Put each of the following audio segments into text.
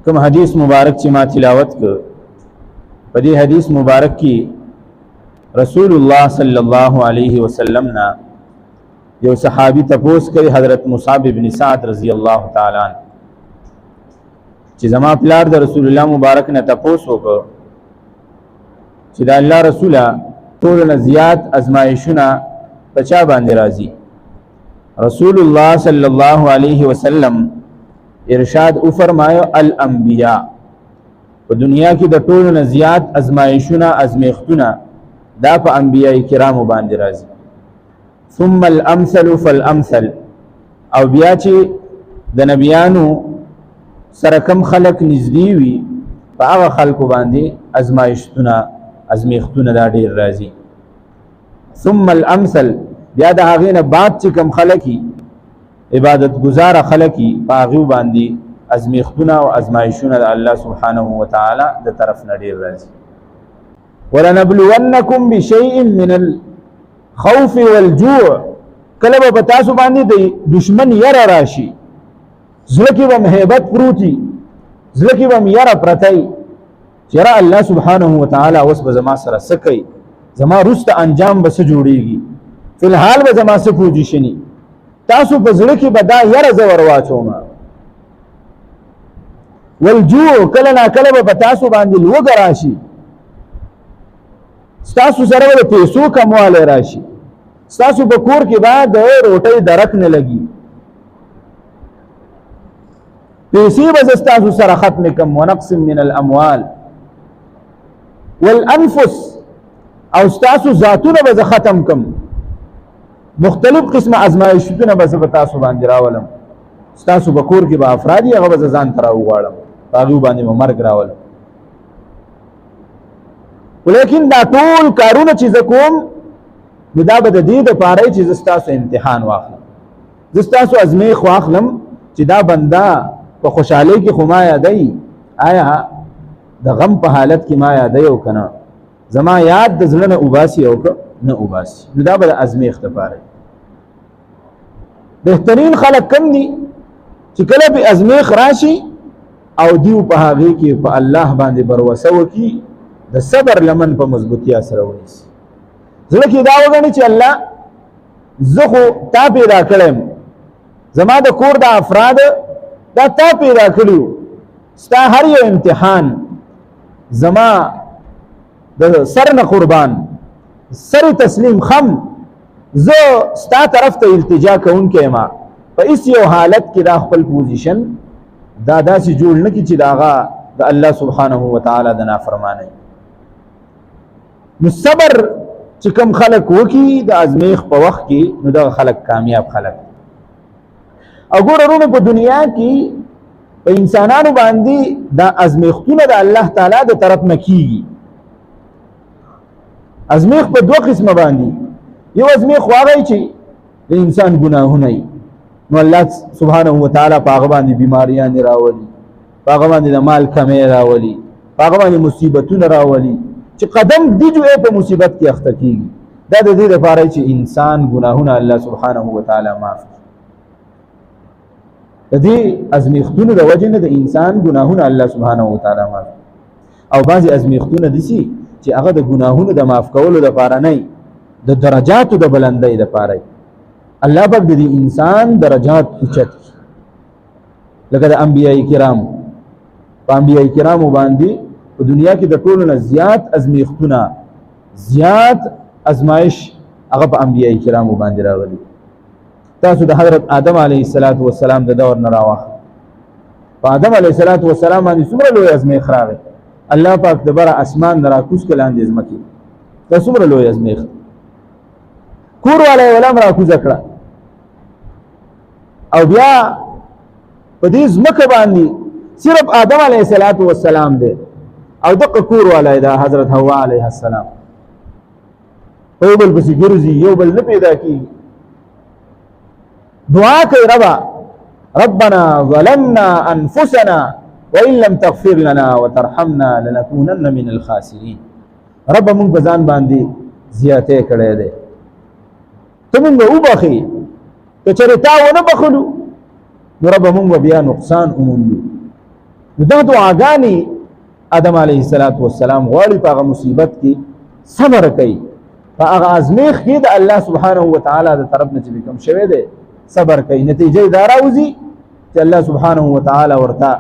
کوم حدیث مبارک چې ما تلاوت کړ په دې حدیث مبارک کې رسول الله صلی الله علیه وسلم نا یو صحابي تپوس کوي حضرت مصعب ابن سعد رضی الله تعالی عنہ چې زما پلار د رسول الله مبارک نه تپوس وکړ چې د الله رسوله ټول نه زیات ازمایښونه په چا باندې راځي. رسول الله صلی الله علیه وسلم ارشاد او فرمایو الانبیاء په دنیا کې د ټول نه زیات ازمایښونه ازمیختونه دا په انبیاء کرامو باندې راځي. ثم الامثل فالامثل او بیا چې د نبیانو سره کم خلق نږدې وي په هغه خلکو باندې ازمایښتونه ازمیختونه دا ډیر راځي. ثم الامثل بیا د هغې نه بعد چې کم خلقي عبادت گزار خلقي په هغې باندې ازمیختونه او ازمایښونه د الله سبحانه وتعالی د طرف نه ډیر راځي. ولنبلونکم بشیء من الخوف والجوع کله به په تاسو باندې د دشمن یره راشي زړه کې به هیبت پروتي زړه کې به یره پرتی چې را الله سبحانه وتعالی اوس به زما سره څه کوي زما وروسته انجام به څه جوړیږي فی الحال به زما څه پوزیشني تاسو په زړه کې به دا یره زه ور واچوم. والجوع کله ناکله به په تاسو باندې لوږه راشي ستاسو سره به پیسو کموالی راشي ستاسو په کور کې به د روټۍ درک نه لګي پیسې به زه ستاسو سره ختم کم ونقص من الاموال والانفس او ستاسو ذاتونه به زه ختم کم مختلف قسم ازمایښتونه به زه په تاسو باندې راولم ستاسو په کور کې به افراد یې هغه به زه ځان ته راوغواړم په هغې باندې به مرګ راولم. ولیکن دا ټول کارونه چې زه کوم نو دا به د دې دپاره چې زه ستاسو امتحان واخلم زه ستاسو ازمیخ واخلم چې دا بنده په خوشحالۍ کې خو ما یادوي آیا د غم په حالت کې ما یادوي او که نه زما یاد د زړه نه اوباسي او که نه اوباسي نو دا به د ازمیخ دپاره بهترین خلک کم دي چې کله به ازمیخ راشي او دیو په هغې کې په الله باندې بروسه وکړي د صبر لمن په مضبوطیا سره ونیسي زړه کې دا وګڼي چې الله زه خو تا پیدا کړی زما د کور د افراد دا تا پیدا کړي ستا هر یو امتحان زما د سر نه قربان سر تسلیم خم زه ستا طرف ته التجا کوونکی یم په هېڅ یو حالت کې دا خپل پوزیشن دا داسې جوړ نه کړي چې د هغه د الله سبحانه وتعالی د نافرمانۍ. نو صبر چې کوم خلق وکړي د ازمیخ په وخت کې نو دغه خلق کامیاب خلق. او ګوره وروڼو په دنیا کې په انسانانو باندې دا ازمیختونه د الله تعالی د طرف نه کیږي. ازمیخ په دوه قسمه باندې یو ازمیخ هغه چې د انسان ګناهونه وي نو الله سبحانه وتعالی په هغه باندې بیماریانې راولي په هغه باندې د مال کمی راولي په هغه باندې مصیبتونه راولي چې قدم دی جو په مصیبت کې اخته کیږي دا د دې لپاره چې انسان ګناهونه الله سبحانه وتعالی معاف کړي. د دې ازمیختونو د وجې نه د انسان ګناهونه الله سبحانه وتعالی معاف کړي. او بعضې ازمیختونه داسې چې هغه د ګناهونو د معاف کولو لپاره نه د درجاتو د بلندۍ لپاره الله پاک د دې انسان درجات اوچت کړي لکه د انبیاء کرام په انبیاء کرامو باندې په دنیا کې د ټولو نه زیات ازمیختونه زیات ازمایش هغه په انبیاء کرامو باندې راغلي. تاسو د حضرت آدم علیه السلام د دور نه راواخلئ په آدم علیه السلام باندې څومره لوی ازمیخ راغی الله پاک د بره اسمان نه راکوز کړه لاندې ځمکې دا څومره لوی ازمیخ کور والا یې ولم راکوزه کړه او بیا په دې ځمکه باندې صرف آدم علیه السلام دی او دغه کور والا دا حضرت حوا علیه السلام یو بل پسې ګرځي یو بل نه پیدا کېږي. دعا کوي ربنا ظلمنا انفسنا وان لم تغفر لنا وترحمنا لنكونن من الخاسرين. رب مونږ په ځان باندې زیاتې کړی دی ته مونږ وبخې که چېرې تا ونه بخلو نو رب مونږ بیا نقصان وموندو دا دعاګانې آدم علیه السلام غواړي په هغه مصیبت کې صبر کوي، په هغه ازمیخ کې د الله سبحانه وتعالی د طرف نه چې کوم شوی دی صبر کوي. نتیجه دا راوځي چې الله سبحانه وتعالی ورته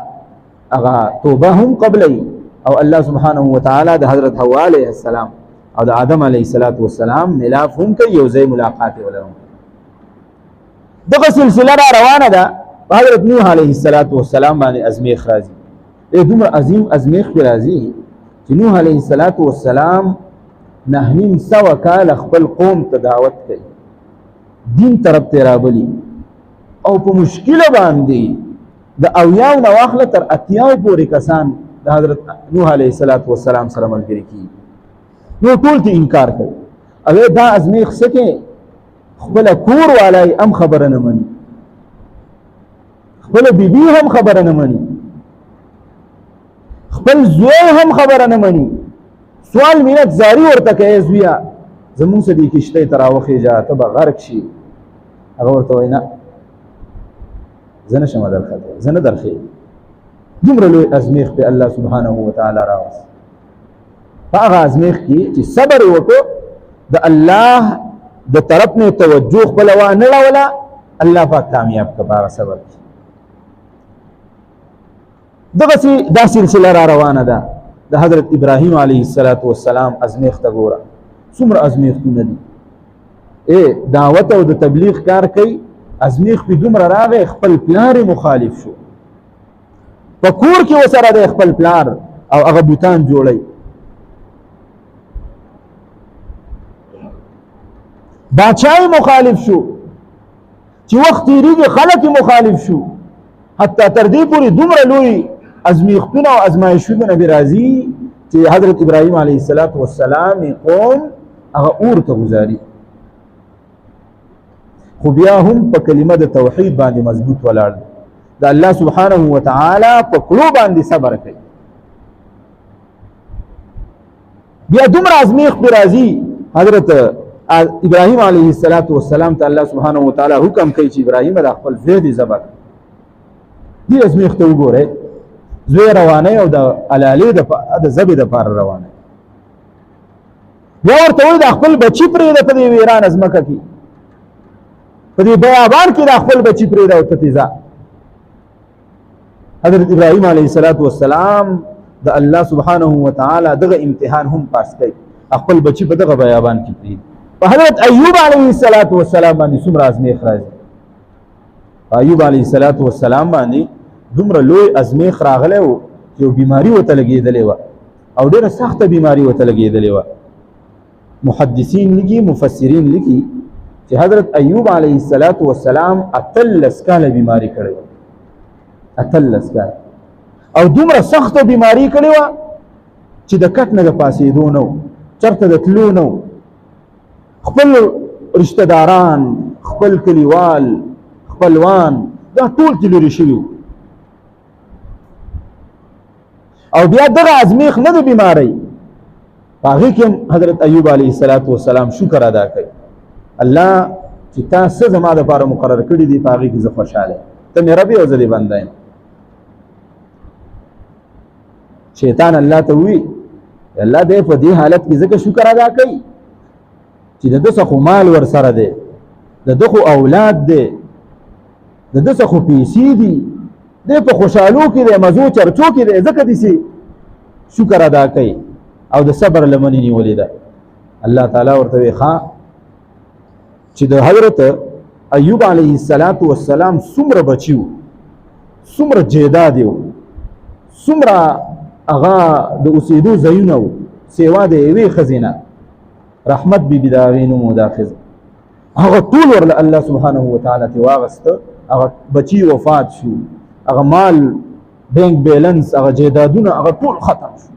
هغه توبه هم قبلوي، او الله سبحانه وتعالی د حضرت حوا علیه السلام او د آدم علیه السلام ملاف هم کوي، یو ځای ملاقات ولرم. دغه سلسله را روانه ده په حضرت نوح علیه السلام باندې ازمیخ راځي. دومره عظیم ازمیخ پې راځي چې نوح علیه السلام 900 کاله خپل قوم ته دعوت کوي، دین طرف ته رابلي، او په مشکله باندې د 80 نه واخله تر 80 پورې کسان د حضرت نوح علیه السلام سره ملګري کیږي. نو ټول ته انکار کوي. او دا ازمیخ سکه خپل کور والای هم خبره نه مني، خپل بیبي هم خبره نه مني، خپل زوی هم خبره نه مني. سوال مینت زاری ورته کوي، زویا زمونږ څه دې کشته ته راوخېږه ته به غرق شي. هغه ورته وایي نه زه نشم درخته، زه نه درخېږم. دومره لوی ازمیخ په الله سبحانه وتعالی راوست. په هغه ازمیخ کې چې صبر وکړو، د الله د طرف نه توجه خپل وانه راولا، الله پاک کامیاب کړه په هغه صبر کې. دغسې دا سلسله را روانه ده د حضرت ابراهیم علیه السلام ازمیخ ته ګوره، څومره ازمیختونه دي. دعوت او د تبلیغ کار کوي، ازمیخ پې دومره راغی خپل پلار مخالف شو، په کور کې ورسره دی خپل پلار او هغه بوتان جوړوي. باچای مخالف شو، چې وخت تیریږي خلک مخالف شو، حتی تر دې پورې دومره لوی ازمیختونه او ازمایښتونه به راځي چې حضرت ابراهیم علیه السلام قوم هغه اور ته گزاري، خو بیا هم په کلمه د توحید باندې مضبوط ولاړ دي، د الله سبحانه وتعالی په کړو باندې صبر کوي. بیا دومره ازمیخ پې راځي، حضرت ابراهیم علیه السلام ته الله سبحانه وتعالی حکم کوي چې ابراهیم د خپل زوی دې ذبح کړي. دې ازمیخ ته وګورئ، زوی روانه او د علالې د ذبح دپاره روانه. بیا ورته وایي د خپل بچي پرېږده په دې ویرانه ځمکه کې، په دې بیابان کې د خپل بچي پرېږده او ته تې ځه. حضرت ابراهیم علیه السلام د الله سبحانه وتعالی دغه امتحان هم پاس کوي، خپل بچي په دغه بیابان کې پرېږدي. په حضرت ایوب علیه السلام باندې څومره ازمیخ راځي. ایوب علیه السلام باندې دومره لوی ازمیخ راغلی و، یو بیماری ورته لګېدلې وه او ډېره سخته بیماری ورته لګېدلې وه. محدثین لیکي، مفسرین لیکي چې حضرت ایوب علیه السلام 18 کاله بیماری کړې وه، 18 کاله، او دومره سخته بیماری کړې وه چې د کټ نه د پاسېدو نه و، چرته د تلو نه و. خپل رشتہ داران، خپل کلیوال، خپلوان دا ټول ترې لرې شوي وو. او بیا دغه ازمیخ نه د بیماری، په هغې کې هم حضرت ایوب علیه السلام شکر ادا کوي، الله چې تا څه زما دپاره مقرر کړي دي په هغې کې زه خوشحاله یم، ته مې رب یې او زه دې بنده یم. شیطان الله ته ووایي الله دی په دې حالت کې ځکه شکر ادا کوي چې د ده څه خو مال ورسره دی، د ده خو اولاد دی، د ده څه خو پیسې دي، دی په خوشحالو کې دی، مزو چرچو کې دی، ځکه داسې شکر ادا کوي او د صبر لمنې نیولې ده. الله تعالی ورته وایي ښه چې د حضرت ایوب علیه السلام څومره بچي وو، څومره جیداد یې وو، څومره هغه د اوسېدو ځایونه وو، سیوا د یوې ښځې نه رحمت بیبي د هغې نوم و دا ښځه، هغه ټول ورله الله سبحانه وتعالی ترې واغسته، هغه بچي وفات شو، هغه مال بینک بیلنس، هغه جیدادونه هغه ټول ختم شو.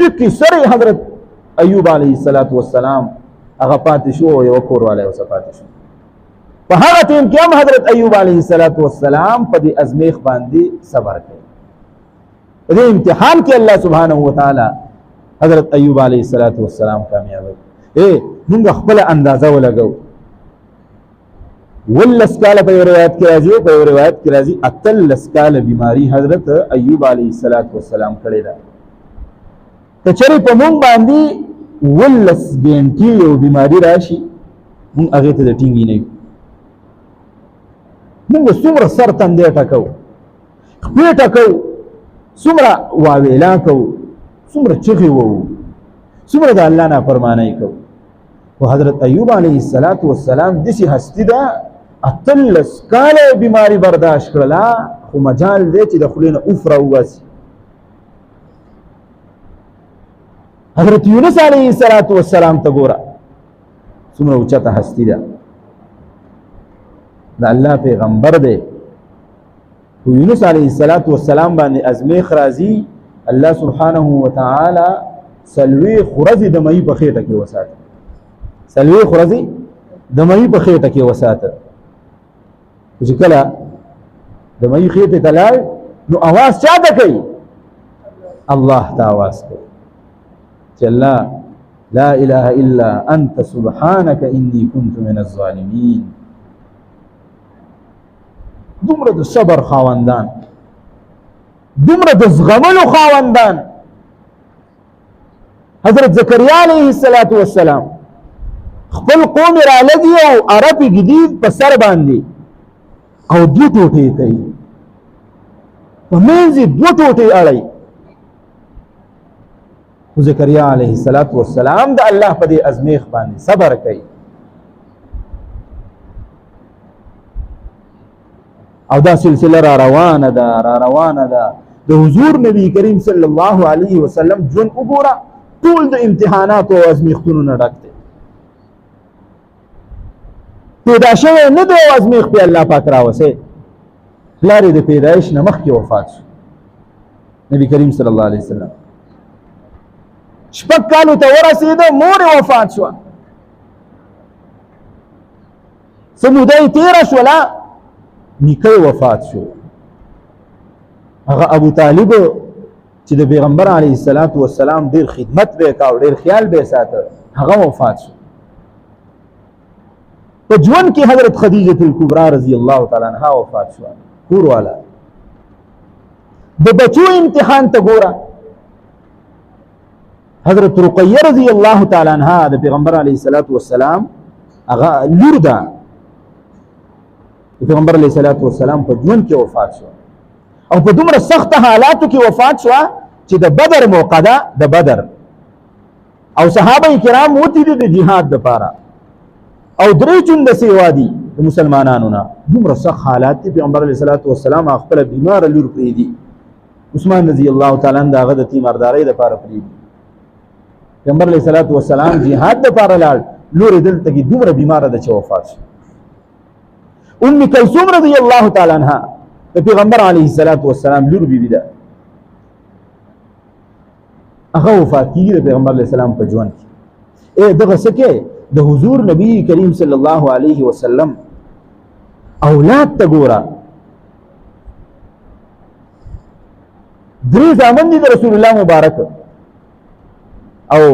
اکی سره حضرت ایوب علیه السلام هغه پاتې شو او یوه کوروالی ورسره پاتې شو. په هغه ټیم کې هم حضرت ایوب علیه السلام په دې ازمیخ باندې صبر کوي. په دې امتحان کې الله سبحانه وتعالی حضرت ایوب علیه السلام کامیابوي. مونږ خپله اندازه ولګو، ولس کاله په روایت کې راځي، په روایت کې راځي اتلس کاله بیماری حضرت ایوب علیه السلام کړی ده. کچری په مونږ باندې ولس ګنټي یو بیماری راشي مونږ هغه ته د ټینګي نه یو. مونږ څومره سر تندې ټکو، خپې ټکو، څومره واویلا کوو، څومره چغې وو، څومره د الله نافرمانۍ کوو. و حضرت ایوب علیه السلام داسې هستی ده اتلس کاله بیماری برداشت کړله، خو مجال دی چې د خولې نه اوف راوباسي. حضرت یونس علیه السلام ته ګوره څومره اوچته هستی ده، د الله پیغمبر دی. خو یونس علیه السلام باندې ازمیخ راځي، الله سبحانه وتعالی سلویخ ورځې د مئی په خېټه کې وساته، سلویخ ورځې د مئی په خېټه کې وساته. چې کله د مئی خېټې ته لاړ نو اواز چا ته کوي؟ الله ته اواز کوي چې الله لا اله الا انت سبحانك اني كنت من الظالمين. دومره د صبر خاوندان، دومره د زغملو خاوندان. حضرت زکریا علیه السلام خپل قوم را لګي او عرب جدید په سر باندې او دو ټوټې کوي، په منځ دو ټوټې اړي. خو زکریا علیه السلام د الله په دې ازمیخ باندې صبر کوي. او دا سلسله را روانه ده د حضور نبی کریم صلی الله علیه وسلم ژوند وګوره، ټول د امتحانات او ازمیختونو نه ډک دی. پیدا شوی نه دی او ازمیخ په الله پاک راوسه. پلار یې د پیدایش نه مخکې وفات شو نبی کریم صلی الله علیه وسلم. 6 کالو ته ورسېده، مور یې وفات شوه. څه موده یې تېره شوله، نیکه وفات شو. هغه ابو طالب چې د پیغمبر علیه السلام ډېر خدمت به کاو، ډېر خیال به ساته، هغه وفات شو. په ژوند کې حضرت خدیجه الکبرى رضی الله تعالی عنها وفات شو، کور والا. د بچو امتحان ته ګوره، حضرت رقیه رضی الله تعالی عنها د پیغمبر علیه السلام هغه لور ده. پیغمبر علیه السلام په ژوند کې وفات شو او په دومره سخت حالاتو کې وفات شو چې د بدر موقع ده، د بدر او صحابه کرام وتی دي د جهاد لپاره او درې چونده سیوا دي د مسلمانانو نه. دومره سخت حالات دي. پیغمبر علیه السلام خپل بیمار لور پرېږدي، عثمان رضی الله تعالی عنہ هغه د تیماردارۍ لپاره پرېږدي. پیغمبر علیه السلام جهاد لپاره لاړ، لور یې دلته کې دومره بیماره ده چې وفات شو. ام کلثوم رضی الله تعالی عنها د پیغمبر علیه السلام لور بیبي ده، هغه وفات کیږي د پیغمبر علیه السلام په ژوند کې. دغه څه کې د حضور نبی کریم صلی الله علیه وسلم اولاد ته ګوره، درې زامن دي د رسول الله مبارک. او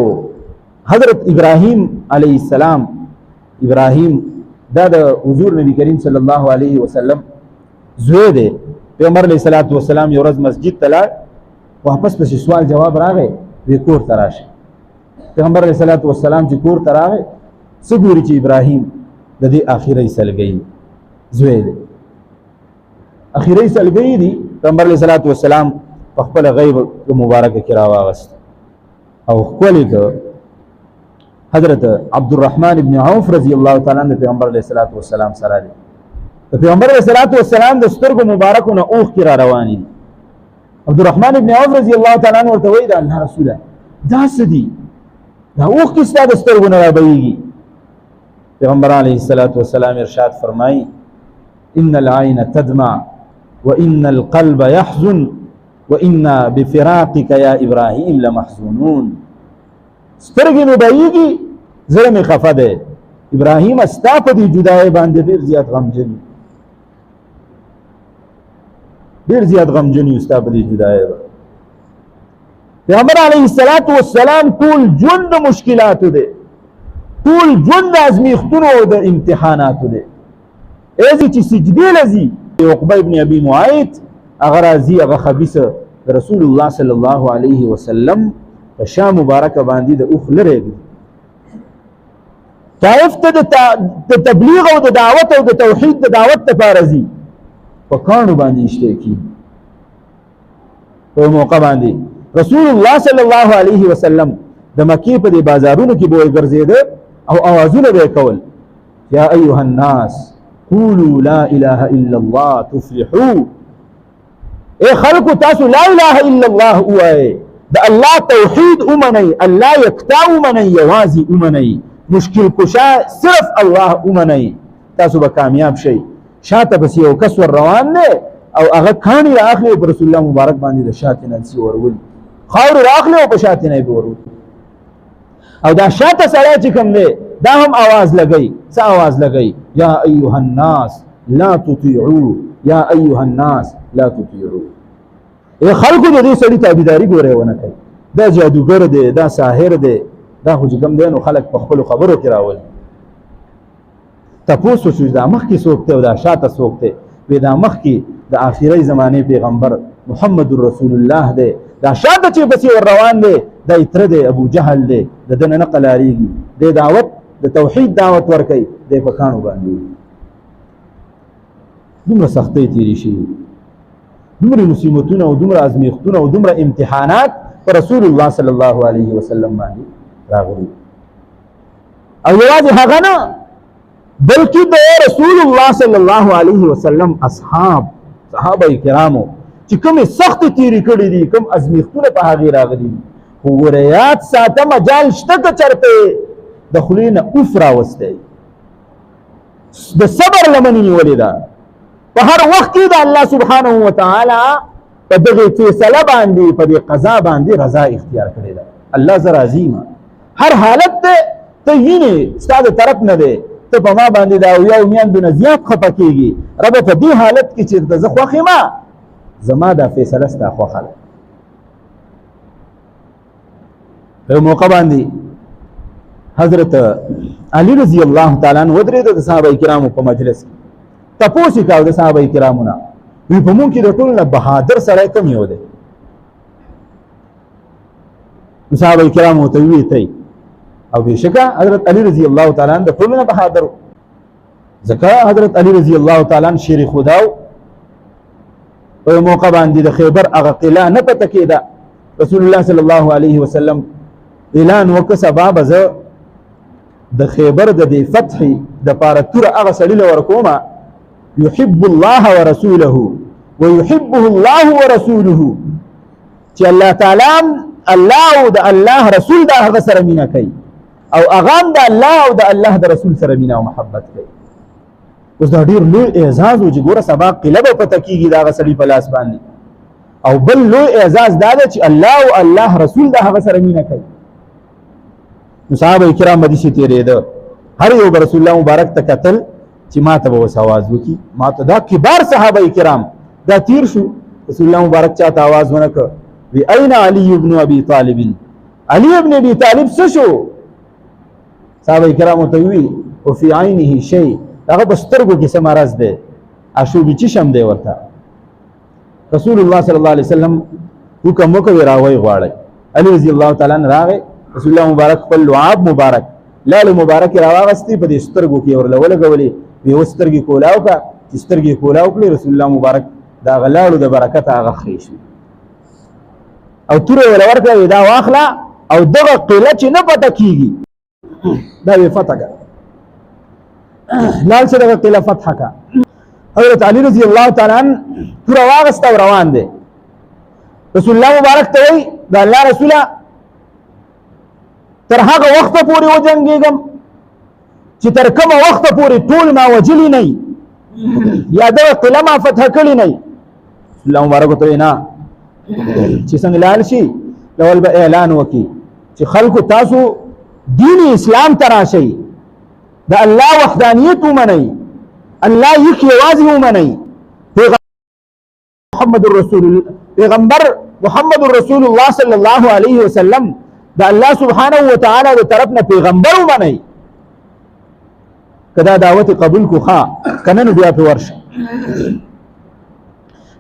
حضرت ابراهیم علیه السلام، ابراهیم دا د حضور نبی کریم صلی الله علیه وسلم زوی دی. پیغمبر علیه السلام یو ورځ مسجد ته لاړ، واپس پسې سوال جواب راغی، وی کور ته راشه. پیغمبر علیه السلام چې کور ته راغی، څه ګوري چې ابراهیم د دې اخیری سلګۍ زوی دی، اخیری سلګۍ دی. پیغمبر علیه السلام په خپل غیب مبارکه کې راواغست او ښکلې که حضرت عبدالرحمن ابن عوف رضی الله تعالی عنہ پیغمبر علیه السلام سره دی. پیغمبر علیه السلام د سترګو مبارکو نه اوښکې را روانې دي. عبدالرحمن ابن عوف رضی الله تعالی عنہ ورته وایي د الله رسوله دا څه دي، دا اوښکې ستا د سترګو نه رابهیږي. پیغمبر علیه السلام ارشاد فرمایي ان العین تدمع وان القلب يحزن وإنا بفراقك يا إبراهيم لمحزونون. سترګې مې بهیږي، زړه مې خفه دی. ابراهیم ستا په دې جدایۍ باندې ډېر زیات غمجن یو، ډېر زیات غمجن یو ستا په دې جدایۍ باندې. پیغمبر علیه السلام ټول ژوند د مشکلاتو دی، ټول ژوند د ازمیښتونو او د امتحاناتو دی. ایزی چې سجدی لزی عقبه ابن ابي معيط هغه راځي هغه خبيث رسول الله صلی الله علیه وسلم په شام مبارک باندې د اوخ لري طائف ته د تبلیغ او د دعوت او د توحید د دعوت لپاره ځي په کانو باندې اشتراکي په موقع باندې رسول الله صلی الله علیه وسلم د مکی په بازارونو کې به ګرځیده او اوازونه به کول یا ایها الناس قولوا لا اله الا الله تفلحوا اے خلق تاسو لا اله الا الله وای د الله توحید اومنی الله یکتا اومنی یوازی اومنی مشکل کشا صرف الله اومنی تاسو به کامیاب شئ شاته بس یو کس ور روان نه او هغه کانی راخلی پر رسول الله مبارک باندې د شاته نسی ورول خاور راخلی او په شاته نه ورول او دا شاته سره چې کوم دی دا هم आवाज لګی څه आवाज لګی یا ایها الناس لا تطيعوا یا ایها الناس لا تطيعوا اے خلکو د دې سړي تابعداري ګوره ونه کوي دا جادوګر دی دا ساحر دی دا خو چې کوم دی نو خلک په خپل خبرو کې راول تاسو چې دا مخ کې سوکته او دا شاته سوکته وې دا مخ کې د آخري زمانه پیغمبر محمد رسول الله دی دا شاته چې بس ور روان دی دا اتر دی ابو جهل دی د دنه نقل اړيږي د دعوت د توحید دعوت ور کوي د پکانو باندې دومره سختۍ تیری شي دومره مصیبتونه او دومره ازمیختونه او دومره امتحانات پر رسول الله صلی الله علیه وسلم باندې راغلي او یوازې هغه نه بلکې د رسول الله صلی الله علیه وسلم صحابه کرامو چې کومه سخت تیری کړې دي کوم ازمیختونه په هغه راغلي وګوریات ساته مجال شته که چرته د خلینه اوف راوسته د صبر لمن نیولې ده په هر وخت کې د الله سبحانه و تعالی په دغه فیصله باندې په دې قضا باندې رضا اختیار کړې ده الله ز راضی ما هر حالت ته یې ستاسو طرف نه ده ته په ما باندې دا یو میان دونه زیات خپه کیږي رب په دې حالت کې چې ته زه خوښه ما زما دا فیصله ستا خوښه ده په موقع باندې حضرت علی رضی الله تعالی عنہ ودرېد د صحابه کرامو په مجلس کې تپوسی کاو د صحابه کرامو نه وی په مونږ کې د ټول نه بهادر سره کم یو دی صحابه کرامو ته وی ته او بشکا حضرت علی رضی الله تعالی عنہ د ټول نه بهادر ځکه حضرت علی رضی الله تعالی عنہ شیر خداو په موقع باندې د خیبر هغه قلعه نه پته کېده رسول الله صلی الله علیه وسلم اعلان وکړ سبب ز د خیبر د فتح د پاره تر هغه سړي لور کومه يحب الله ورسوله ويحبه الله ورسوله چې الله تعالی الله او د الله رسول دا هغه سره مینا کوي او اغام د الله او د الله د رسول سره مینا او محبت کوي اوس دا ډیر لوی اعزاز او چې ګوره سبا قلبه پته کیږي دا غسړي په لاس باندې او بل لوی اعزاز دا چې الله او الله رسول دا هغه سره مینا کوي صحابه کرام مدیسه تیرېده هر یو رسول الله مبارک ته قتل چې ما ته به आवाज وکي ما ته دا کبار صحابه کرام دا تیر شو رسول الله مبارک چاته आवाज ونکړ وی اين علي ابن ابي طالب علي ابن ابي طالب څه شو صحابه کرام ته وی او فی عینه شیء هغه بسترګو کې سمارز ده اشو به چشم دی ورته رسول الله صلی الله علیه وسلم حکم وکړ راوي غواړي علي رضی الله تعالی عنہ راغی رسول الله مبارک خپل لعاب مبارک لال مبارک راوغستی په دې سترګو کې ورلولګولې وی وسترګي کولاو کا چې سترګي کولاو کړی رسول الله مبارک دا غلاړو د برکت هغه خري شي او تور ورته دا واخلا او دغه قله چې نه پته کیږي دا وی فتح کا لال څخه قله فتح کا حضرت علی رضی الله تعالی عنہ تور واغست او روان دي رسول الله مبارک ته وی دا الله رسوله تر هغه وخت پورې وجنګېږم چې تر کومه وخت پورې ټول ما وجلی نه یا دا قلعه ما فتح کړی نه الله مبارک ته نه چې څنګه لال شي لول به اعلان وکي چې خلکو تاسو دین اسلام تراشي دا الله وحدانیت ومني الله یک یوازې ومني پیغمبر محمد رسول الله صلی الله علیه وسلم دا الله سبحانه و تعالی د طرف نه پیغمبر ومني کدا دعوت قبول کو خا کنه نو بیا په ورشه.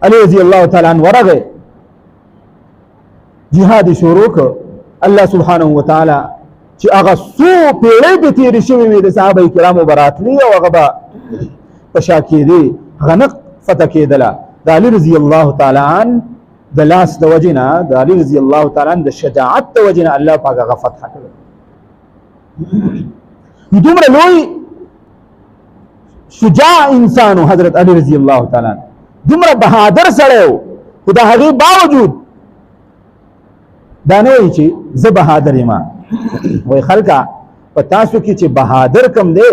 علی رضی الله تعالی عنہ ورغه جهاد شروع ک. الله سبحانه وتعالى چې هغه سو پیړۍ به تیرې شوې وي د صحابه کرامو براتلی او هغه به په شا کېدې هغه نه فتح کېدله. د علي رضی الله تعالی عنه د لاس د وجې نه د علي رضی الله تعالی عنه د شجاعت د وجې نه الله پاک هغه فتح کړی. دومره لوی شجاع انسانو حضرت علي رضی الله تعالی عنه، دومره بهادر سړی و، خو د هغې باوجود دا نه وایي چې زه بهادر یم. وایي خلکه په تاسو کې چې بهادر کم دی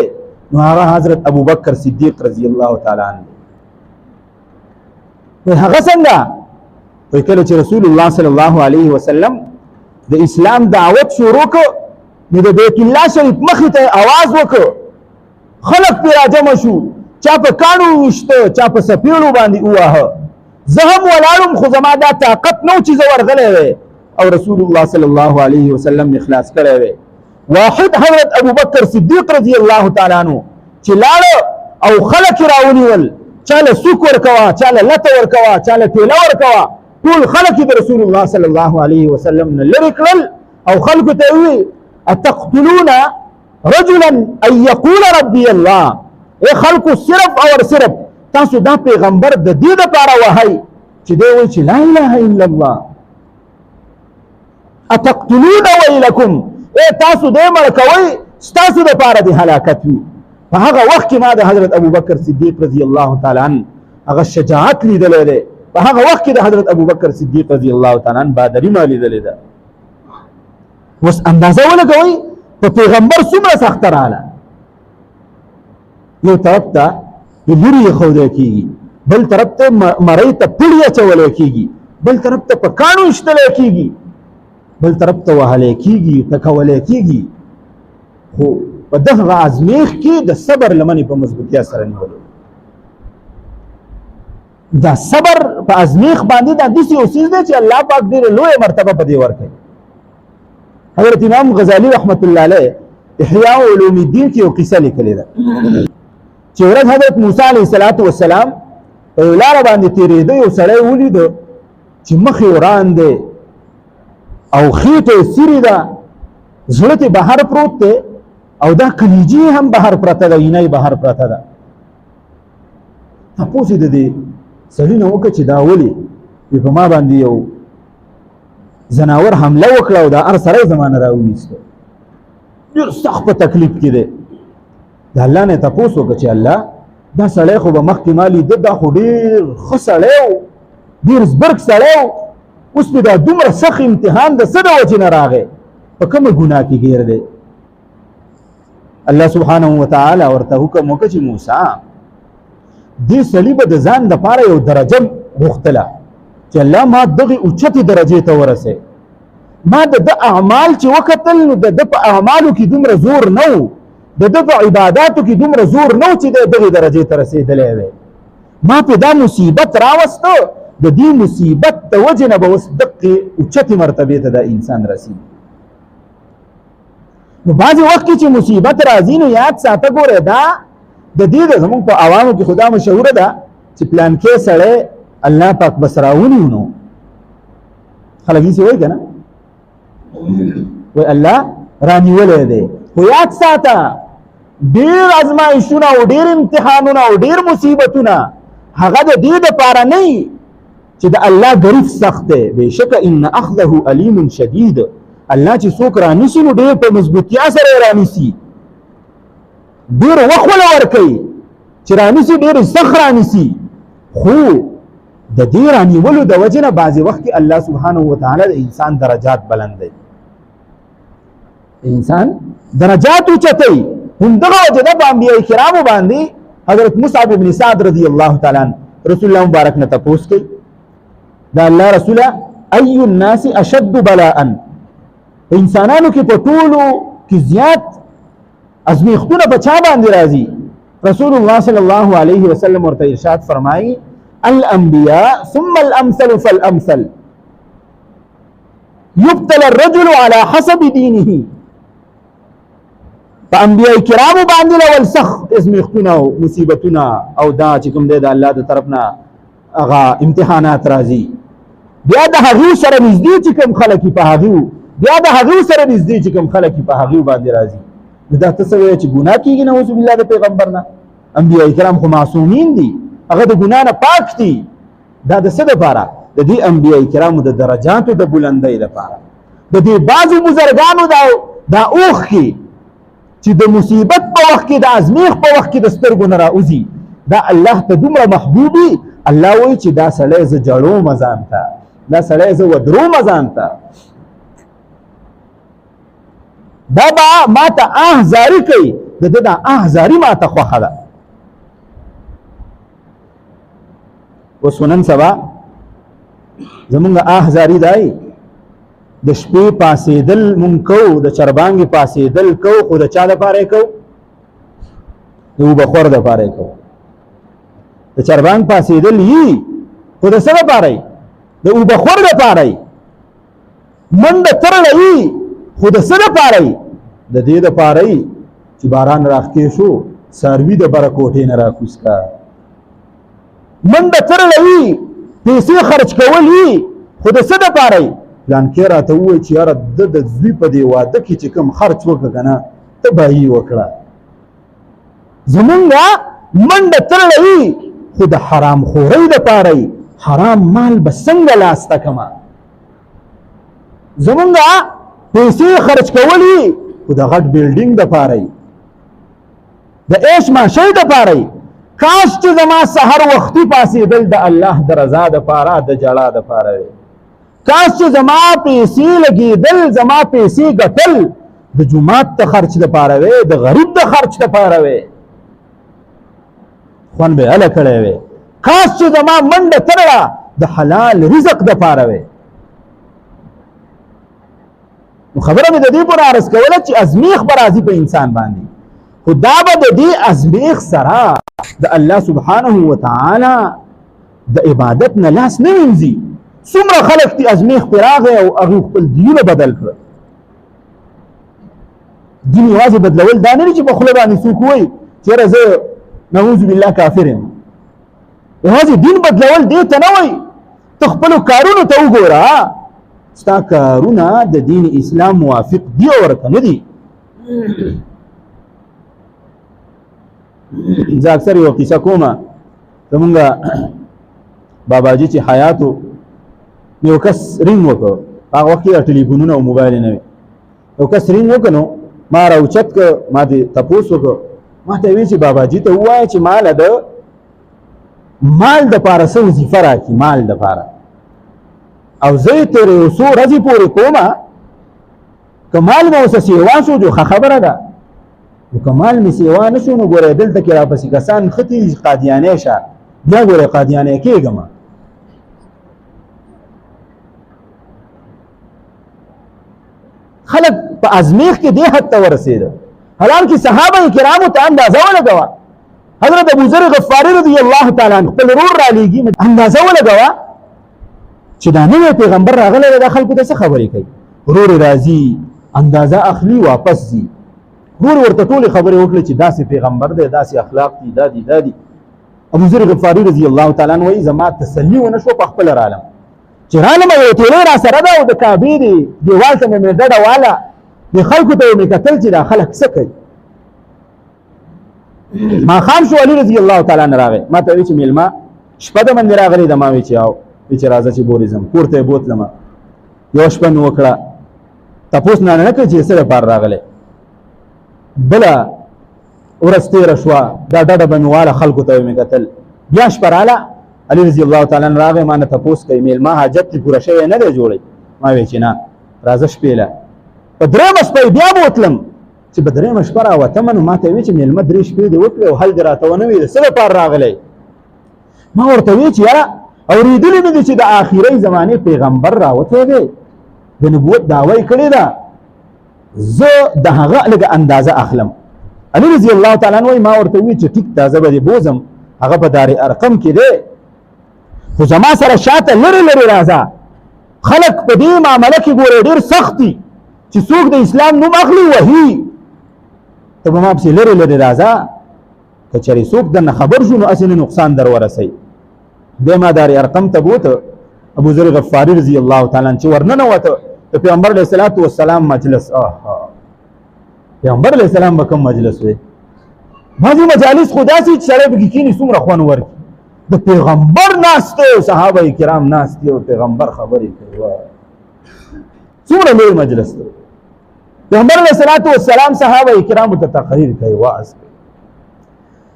نو هغه حضرت ابوبکر صدیق رضی الله تعالی عنه. وایي هغه څنګه؟ وایي کله چې رسول الله صلی الله علیه وسلم د اسلام دعوت شروع کړ نو د بیت الله شریف مخې ته آواز وکړ، خلق پې راجمع شو، چا په کاڼو ویشته، چا په سپېړو باندې وواهه. زه هم ولاړم خو زما دا طاقت نه و چې زه ورغلی وی او رسول الله صلی الله علیه وسلم اخلاص کړی وی. واحد حضرت ابوبکر صدیق رضی الله تعالی عنہ چې لاړه او خلک یې راونیول، چاله سوک ورکوه، چاله لته ورکوه، چاله ټېله ورکوه، ټول خلک یې د رسول الله صلی الله علیه وسلم نه لرې کړل او خلکو ته یې وویل اتقتلون رجلا ان یقول ربی الله. ای خلکو صرف او صرف تاسو دا پیغمبر د دې دپاره وهئ چې دی وایي چې لا اله الا الله. اتقتلون ویلکم، ای تاسو دی مړ کوئ ستاسو دپاره د هلاکت وي. په هغه وخت کې ما د حضرت ابوبکر صدیق رضی الله تعالی عنه هغه شجاعت لیدلی دی. په هغه وخت کې د حضرت ابوبکر صدیق رضی الله تعالی عنه بهادري ما لیدلې ده. اوس اندازه ولګوئ په پیغمبر څومره سخته راغله. یو طرف ته لوري ایښودی کېږي، بل طرف ته مرۍ ته پړي اچولی کېږي، بل طرف ته په کاڼو ایشتلی کېږي، بل طرف ته وهلی کېږي، ټکولی کېږي. خو په دغه ازمیښت کې د صبر لمنې په مضبوطیا سره نیولې. دا صبر په ازمیښت باندې دا داسې یو څیز دی چې الله پاک ډېره لویه مرتبه په دې ورکوي. حضرت امام غزالی رحمت الله علیه احیاء علوم الدین کې یو قصه لیکلې ده چې ورځ حضرت موسی علیه السلام په یو لاره باندې تېرېده، یو سړی ولیده چې مخ یې وران دی او خېټه یې سیرې ده، زړه ته بهر پروت دی او دا کلیجې هم بهر پرته ده، وینه یې بهر پرته ده. تپوس یې د دې سړي نه وکړه چې دا ولې؟ وي په ما باندې یو زناور حمله وکړه او دا هر سړی زما نه راونیسته، ډېر سخت په تکلیف کې دی. د الله نه تپوس وکړه چې الله دا سړی خو به مخکې ما لیده، دا خو ډېر ښه سړی و، ډېر زبرګ سړی و، اوس پې دا دومره سخت امتحان د څه د وجې نه راغی؟ په کومه ګناه کې ګیر دی؟ الله سبحانه وتعالی ورته حکم وکړه چې موسی دې سړي به د ځان دپاره یو درجه غوښتله چې الله ما دغې اوچتې درجې ته ورسې. ما د ده اعمال چې وکتل نو د ده په اعمالو کې دومره زور نه و، د ده په عباداتو کې دومره زور نه و چې د دغې درجې ته رسېدلی دی. ما پې دا مصیبت راوسته، د دې مصیبت د وجې نه به اوس دقې اوچتې مرتبې ته دا انسان رسېږي. نو بعضې وخت کې چې مصیبت راځي نو یاد ساته، ګوره دا د دې د زموږ په عوامو کې خو دا مشهوره ده چې پلانکې سړی الله پاک بس راونیو نو خلک داسې وایي که نه، وایي الله رانیولی دی. خو یاد ساته ډېر ازمایښتونه او ډېر امتحانونه او ډېر مصیبتونه هغه د دې دپاره نه وي چې د الله ګریف سخت دی. بېشکه ان اخذه علیم شدید، الله چې څوک رانیسي نو ډېر په مضبوطیا سره یې رانیسي، ډېر وخت وله ورکوي چې رانیسي، ډېر سخت رانیسي. خو د دې رانیولو د وجې نه بعضې وخت کې الله سبحانه وتعالی د انسان درجات بلندوي، انسان درجات اوچتوي. همدغه وجه ده په انبیاء کرامو باندې حضرت مصعب بن سعد رضی الله تعالی عنه رسول الله مبارک نه تپوس کوي دا الله رسوله ای الناس اشد بلاء، انسانانو کې په ټولو کې زیات ازمیښتونه په چا باندې راځي؟ رسول الله صلی الله علیه وسلم ورته ارشاد فرمایي الانبیاء ثم الامثل فالامثل يبتلى الرجل على حسب دينه. په انبیاء کرامو باندې لول سخت ازمیښتونه او مصیبتونه او دا چې کوم دی د الله د طرف نه هغه امتحانات راځي، بیا د هغې سره نږدې چې کوم خلک په هغې بیا د هغې سره نږدې چې کوم خلک په هغې باندې راځي. نو دا ته څه وایې چې ګناه کېږي نعوذ بالله د پیغمبر نه؟ انبیاء کرام خو معصومین دي، هغه د ګناه نه پاک دي. دا د څه دپاره؟ د دې انبیاء کرامو د درجاتو د بلندۍ دپاره، د دې بعضو بزرګانو دا اوښکې چې د مصیبت په وخت کې د ازمیښت په وخت کې د سترګو نه راوځي، دا الله ته دومره محبوبي. الله وایي چې دا سړی زه جړوم ځان ته، دا سړی زه ودروم ځان ته، دا به ما ته آهزاري کوي، د ده دا آهزاري ما ته خوښه ده. اوس نن سبا زمونږ آهزاري دی د شپې پاسېدل مونږ کوو، د چربانګې پاسېدل کوو، خو د چا دپاره یې کوو؟ د اوبخور دپاره یې کوو. د چربانګ پاسېدل یي خو د څه دپاره یي؟ د اوبخور دپاره یي. منډه ترړه یي خو د څه دپاره یي؟ د دې دپاره یي چې باران راښکې شو څاروي د بره کوټې نه راکوز کا. منډه ترړه یي، پیسې خرچ کول یي خو د څه دپاره یي؟ پلانکې راته ووایي چې یاره ده د زوی په دې واده کې چې کوم خرچ وکړه که نه ته بایي وکړه. زمونږ منډه ترړه یي خو د حرام خورۍ دپاره یي، حرام مال به څنګه لاسته کړمه. زمونږ پیسې خرچ کول یي خو د غټ بیلډینګ دپاره یي، د عیش ماشۍ دپاره یي. کاش چې زما سحر وختي پاسېدل د الله د رضا دپاره د جړا دپاره وي. کاش چې زما پیسې لګېدل، زما پیسې ګټل د جومات د خرچ دپاره وی، د غریب د خرچ دپاره وی، خوند به هله کړی وی. کاش چې زما منډه ترړه د حلال رزق دپاره وی. نو خبره مې د دې پورې عرض کوله چې ازمیښت به راځي په انسان باندې، خو دا به د دې ازمیښت سره د الله سبحانه وتعالی د عبادت نه لاس نه وینځي. څومره خلک دي ازمیښت پرې راغی او هغوی خپل دینونه بدل کړل. دین یوازې بدلول دا نه دي چې په خوله باندې څوک وایي چې یاره زه نعوذ بالله کافر یم. یوازې دین بدلول دې ته نه وایي، ته خپلو کارونو ته وګوره، ستا کارونه د دین اسلام موافق دي او ورته نه دي. زه اکثر یو قصه کومه، زمونږ باباجي چې حیات و، یو کس رینګ وکړ، هغه وخت کې ټلیفونونه او موبایل نه وي. یو کس رینګ وکړ نو ما راوچت کړ، ما دې تپوس وکړ، ما ته ویل چې باباجي ته ووایه چې ماله د مال دپاره څه وظیفه راکړي، مال دپاره، او زه یې تر یو څو ورځې پورې کومه، که مال مې اوسه سیوا شو جو ښه خبره ده، نو که مال مې سیوا نه شو نو ګوره دلته کې راپسې کسان ښه تېږي قادیانۍ شه، بیا ګوره قادیانۍ کېږم. خلق په ازمیښت کې دې حد ته ورسېده، حالانکه صحابه کرامو ته اندازه ولګوه. حضرت ابوذر غفاري رضی الله تعالی عنه خپل ورور رالیږي، اندازه ولګوه چې دا نوی پیغمبر راغلی دی، دا خلکو ته څه خبرې کوي. ورور راځي اندازه اخلي واپس ځي، ورور ورته ټولې خبرې وکړي چې داسې پیغمبر دی، داسې اخلاق دي، دا دي دا دي. ابوذر غفاري رضی الله تعالی عنه وایي زما تسلي ونه شوه په خپله رالم، چې رالم یو تیلی را سره ده او د کعبې د دیوال ته مې ډډه واله، د خلکو ته مې کتل چې دا خلک څه کوي. ماښام شو، علي رضی الله تعالی عنه راغی، ما ته وایي چې میلمه شپه د باندې راغلی ده. ما وایي چې او وایي چې راځه چې بورې ځم، کور ته یې بوتلم، یو شپه مې وکړه، تپوس نه کړی چې څه دپاره راغلی. بله ورځ تېره شوه، دا ډډه به مې واله، خلکو ته مې کتل. بیا شپه راله، علي رضی الله تعالی عنه راغی، ما نه تپوس کوي میلمه حاجت دې پوره شوی نه دی جوړی؟ ما وایي چې نه، راځه شپېله. په درېیمه شپه بیا بوتلم، چې په درېیمه شپه راوتم نو ما ته وایي چې میلمه 3 شپې دې وکړې او حل دې راته ونه ویل، څه دپاره راغلی؟ ما ورته وایي چې یاره اورېدلي مې دي چې د آخري زمانې پیغمبر راوتی دی، د نبوت دعوه یې کړې ده، زه د هغه لږه اندازه اخلم. علي رضی الله تعالی عنه وایي ما ورته وایي چې ټیک ده، زه به دې بوځم، هغه په دار ارقم کې دی، خو زما سره شاته لرې لرې راځه. خلک په دې معامله کې ګورې ډېر سخت دي چې څوک د اسلام نوم اخلي وهي، ته به ما پسې لرې لرې راځه که چېرې څوک درنه خبر شو نو هسې نه نقصان در ورسوي. بیا ما دار ارقم ته بوته ابو ذر غفاري رضی الله تعالی عنه چې ورننوته د پیغمبر علیه الصلاة والسلام مجلس. پیغمبر علیه السلام به کوم مجلس وی؟ بعضې مجالس خو داسې چې سړی پکې کښېني څومره خوند ورکړي. د پیغمبر ناست دی، صحابه کرام ناست دي او پیغمبر خبرې کوي. څومره لوی مجلس دی. پیغمبر علیه الصلاة والسلام صحابه کرامو ته تقریر کوي، وعظ کوي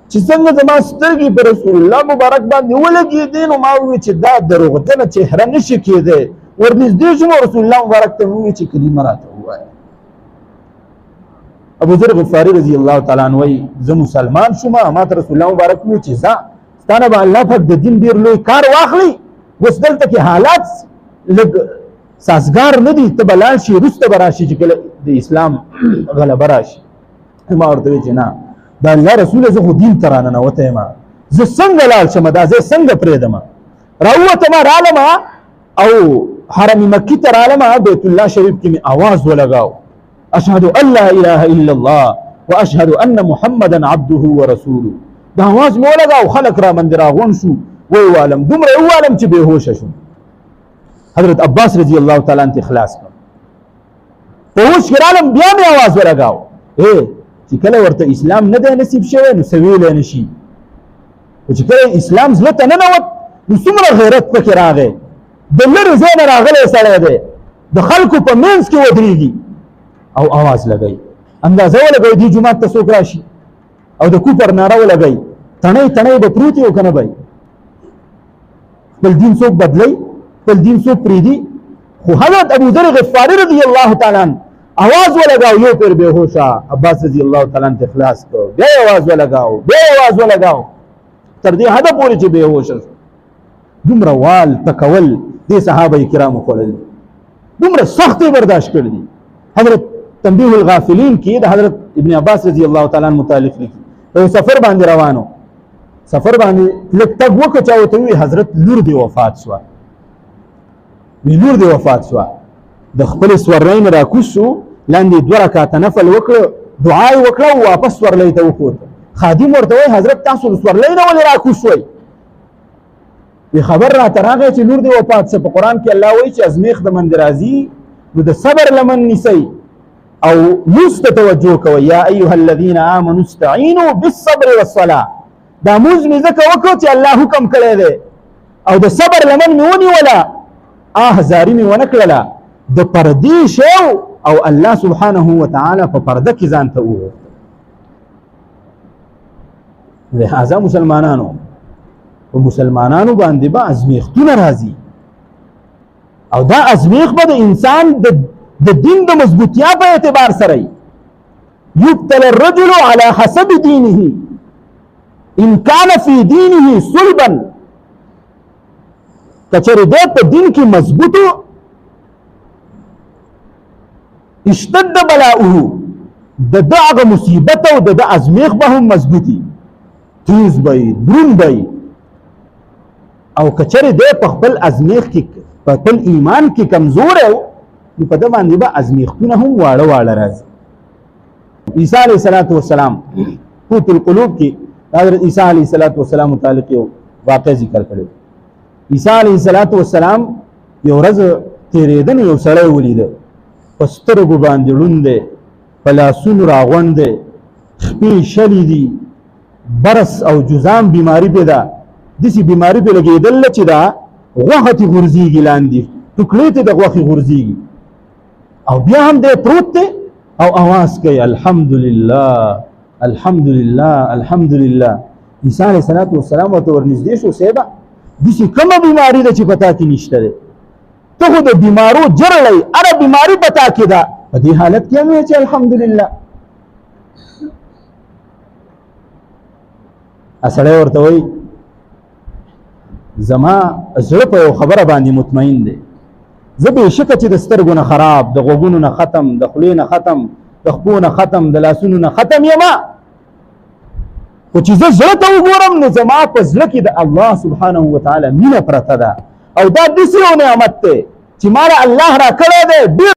چې څنګه زما سترګې په رسول الله مبارک باندې ولګېدې نو ما وویل چې دا دروغجنه چهره نشي کېدی. ورنږدې شوم رسول الله مبارک ته مې وویل چې کلمه راته ووایه. ابو ذر غفاري رضی الله تعالی عنه وایي زه مسلمان شوم، ما ته رسول الله مبارک وویل چې ځه ستا نه به الله پاک د دین ډېر لوی کار واخلي. اوس دلته کې حالات لږ سازګار نه دي، ته به لاړ شي وروسته به راشي چې کله د اسلام غلبه راشي. ما ورته وویل چې نه دا الله رسوله زه خو دین ته راننوتی یم، زه څنګه لاړ شم، دا زه څنګه پرېږدم. راووتم رالم او حرم مکي ته رالم، بیت الله شریف کې مې اواز ولګاو اشهد ان لا اله الا الله واشهد ان محمدا عبده ورسوله. دا اواز مې ولګاو، خلک را باندې راغونډ شو، ووالم دومره ووالم چې بېهوشه شوم. حضرت عباس رضی الله تعالی عنه خلاص کړم. په هوش کې رالم بیا مې اواز ولګاو چې کله ورته اسلام نه دی نصیب شوی نو څه ویلی نه شي. خو چې کله اسلام زړه ته ننوت نو څومره غیرت پکې راغی. د لرې ځای نه راغلی سړی دی، د خلکو په منځ کې ودرېږي او اواز لګوي، اندازه ولګوي دې جومات ته څوک راشي او د کوپر ناره ولګوي. تڼۍ تڼۍ به پروت یو که نه به خپل دین څوک بدلی، خپل دین څوک پرېږدي. خو حضرت ابو ذر غفاري رضی الله تعالی عنه आवाज ولګاو، یو پیر بهوشا عباس رضی الله تعالی عنہ اخلاص کو، بیا आवाज ولګاو، بیا आवाज ولګاو، تر دې حد پورې چې بهوش شو. دومره وال تکول دې صحابه کرامو کولل، دومره سخت برداشت کړی دي. حضرت تنبیه الغافلین کې د حضرت ابن عباس رضی الله تعالی عنہ متعلق لیکي، په سفر باندې روانو، سفر باندې لږ تګ وکړ، چا ورته وویل حضرت لور دې وفات شوه. وی لور دې وفات شوه. د خپل سورلۍ نه راکوز شو، لاندې 2 رکعاته نفل وکړه، دعا یې وکړه او واپس سورلۍ ته وخوت. خادم ورته وایي حضرت تاسو د سورلۍ نه ولې راکوز شوئ؟ وی خبر راته راغی چې لور دې وفات شه. په قرآن کې الله وایي چې ازمیښت د من راځي نو د صبر لمن نیسئ او لوس ته توجه کوئ. یا ایها الذین آمنوا استعینوا بالصبر والصلاة. دا موز مې ځکه وکړو چې الله حکم کړی دی او د صبر لمن مې ونیوله، زاري مې ونه کړله، د پردې شو او الله سبحانه وتعالى په پرده کې ځان ته وغوښت. لهذا مسلمانانو په مسلمانانو باندې به ازمیښتونه راځي او دا ازمیښت به د انسان د دین د مضبوطیا په اعتبار سره یبتل الرجل على حسب دینه ان کان فی دینه صلبا. کچره دې په دین کې مضبوطو اشتد بلاؤه، د دغه مصیبت او د ازمیخ به هم مضبوطی، تیز بی، درون بی. او کچره دې په خپل ازمیخ کې په خپل ایمان کې کمزور او په دې باندې به ازمیختونه هم واړه واړه راځي. عیسی علیه الصلاۃ والسلام قوت القلوب کې حضرت عیسی علیه الصلاۃ والسلام متعلق یو واقع ذکر کړو. عیسی علیه الصلاۃ والسلام یو ورځ تیرېدن یو سړی ولیده، په سترګو باندې ړوند دی، په لاسونو راغونډ دی، خپې شلې دي، برس او جذام بیماري پې ده، داسې بیماري پې لګېدله چې دا غوښه ترې غورځېږي، لاندې ټوکړې ته د غوښې غورځېږي او بیا هم دی پروت دی او اواز کوي الحمدلله الحمدلله الحمدلله. عیسی علیه الصلاۃ والسلام ورته ورنږدې شو، صاحبه داسې کومه بیماري ده چې په تا کې نشته دی؟ ته خو د بیمارو جرړی، هره بیماري په تا کې ده، په دې حالت کې هم وایې چې الحمدلله. سړی ورته وایي زما زړه په یو خبره باندې مطمئن دی، زه بېشکه چې د سترګو نه خراب، د غوږونو نه ختم، د خولې نه ختم، د خپو نه ختم، د لاسونو نه ختم یمه، خو چې زه زړه ته وګورم نو زما په زړه کې د الله سبحانه وتعالی مینه پرته ده او دا داسې یو نعمت دی چې ما له الله را کړی دی، ډېر